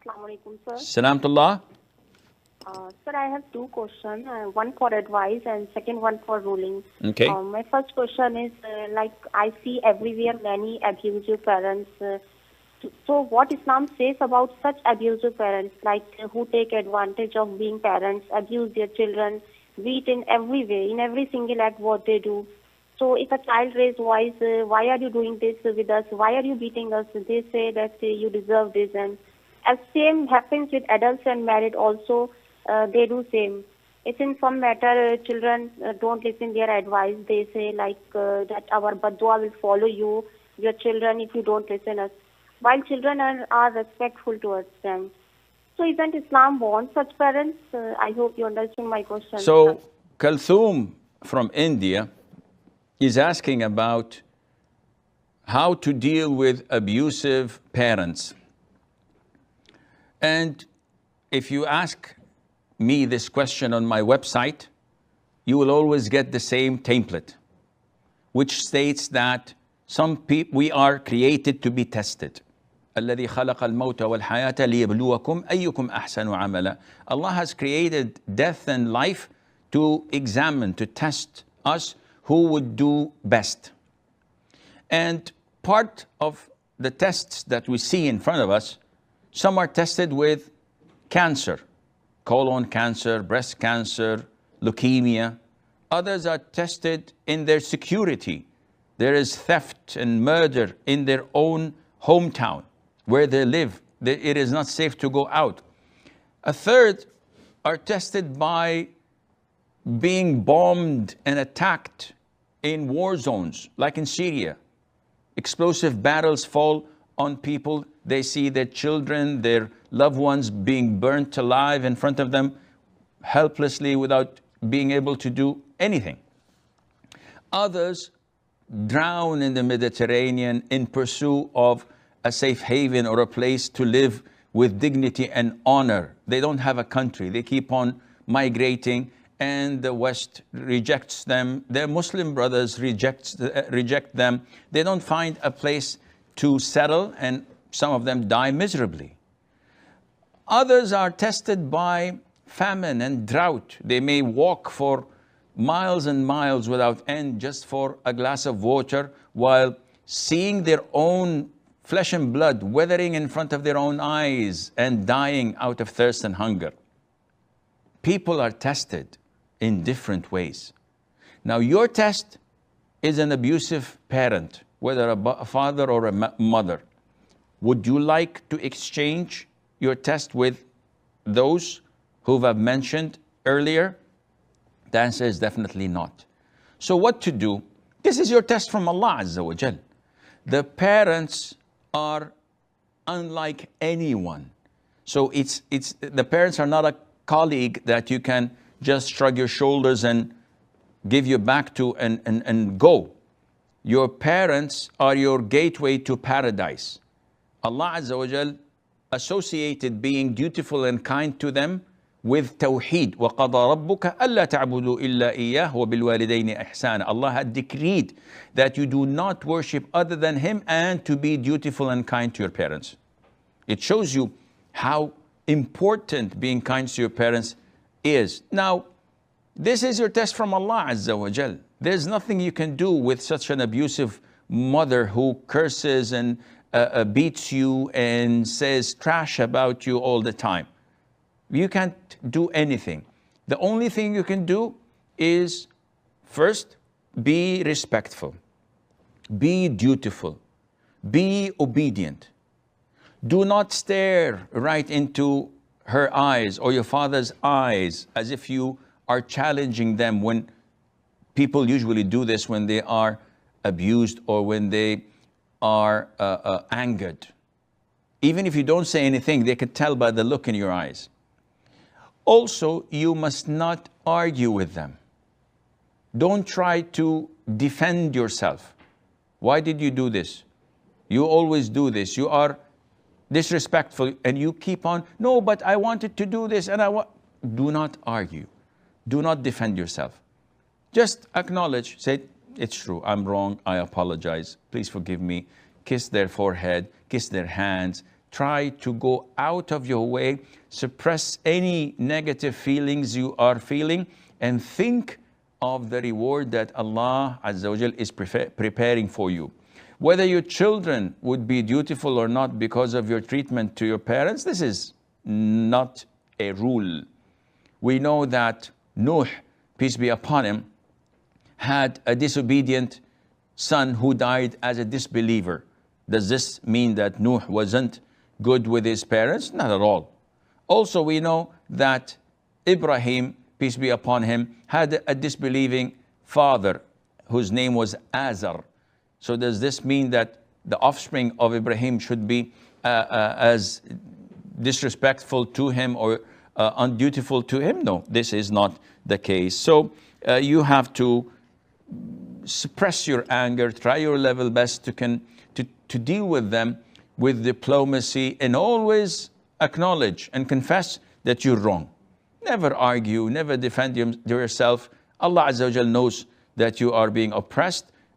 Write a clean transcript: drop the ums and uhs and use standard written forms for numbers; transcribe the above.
Assalamu alaikum, sir. Salamtullah. Sir, I have two questions, one for advice and second one for ruling. Okay. My first question is, like I see everywhere many abusive parents. So what Islam says about such abusive parents, like who take advantage of being parents, abuse their children, beat in every way, in every single act what they do. So if a child raises voice, why are you doing this with us? Why are you beating us? They say that you deserve this. And as same happens with adults and married also, they do same. If in some matter children don't listen their advice, they say like that our badwa will follow you, your children, if you don't listen us. While children are respectful towards them. So isn't Islam want such parents? I hope you understand my question. So Kalthum from India is asking about how to deal with abusive parents. And if you ask me this question on my website, you will always get the same template, which states that some people, we are created to be tested. الذي خلق الموت والحياة ليبلوكم أيكم أحسن عملا. Allah has created death and life to examine, to test us who would do best. And part of the tests that we see in front of us, some are tested with cancer, colon cancer, breast cancer, leukemia. Others are tested in their security. There is theft and murder in their own hometown where they live. It is not safe to go out. A third are tested by being bombed and attacked in war zones, like in Syria. Explosive barrels fall on people. They see their children, their loved ones being burnt alive in front of them, helplessly without being able to do anything. Others drown in the Mediterranean in pursuit of a safe haven or a place to live with dignity and honor. They don't have a country. They keep on migrating, and the West rejects them. Their Muslim brothers reject them. They don't find a place to settle, and some of them die miserably. Others are tested by famine and drought. They may walk for miles and miles without end just for a glass of water, while seeing their own flesh and blood withering in front of their own eyes and dying out of thirst and hunger. People are tested in different ways. Now, your test is an abusive parent, whether a father or a mother. Would you like to exchange your test with those who I've mentioned earlier? The answer is definitely not. So what to do? This is your test from Allah Azza wa Jal. The parents are unlike anyone. So the parents are not a colleague that you can just shrug your shoulders and give your back to and go. Your parents are your gateway to paradise. Allah Azza wa Jal associated being dutiful and kind to them with tawheed. وَقَضَى رَبُّكَ أَلَّا تَعْبُدُوا إِلَّا إِيَّهُ وَبِالْوَالِدَيْنِ إِحْسَانًا. Allah had decreed that you do not worship other than Him and to be dutiful and kind to your parents. It shows you how important being kind to your parents is. Now, this is your test from Allah Azza wa Jal. There's nothing you can do with such an abusive mother who curses and beats you and says trash about you all the time. You can't do anything. The only thing you can do is, first, be respectful, be dutiful, be obedient. Do not stare right into her eyes or your father's eyes as if you are challenging them, when people usually do this when they are abused or when they are angered. Even if you don't say anything, they can tell by the look in your eyes. Also, you must not argue with them. Don't try to defend yourself. Why did you do this? You always do this. You are disrespectful and you keep on, no, but I wanted to do this and do not argue. Do not defend yourself. Just acknowledge, say, it's true, I'm wrong, I apologize, please forgive me. Kiss their forehead, kiss their hands, try to go out of your way, suppress any negative feelings you are feeling, and think of the reward that Allah Azza wa Jal is preparing for you. Whether your children would be dutiful or not because of your treatment to your parents, this is not a rule. We know that Nuh, peace be upon him, had a disobedient son who died as a disbeliever. Does this mean that Nuh wasn't good with his parents? Not at all. Also, we know that Ibrahim, peace be upon him, had a disbelieving father whose name was Azar. So does this mean that the offspring of Ibrahim should be as disrespectful to him or undutiful to him? No, this is not the case. So you have to suppress your anger, try your level best to deal with them with diplomacy, and always acknowledge and confess that you're wrong. Never argue, never defend yourself. Allah Azza wa Jal knows that you are being oppressed,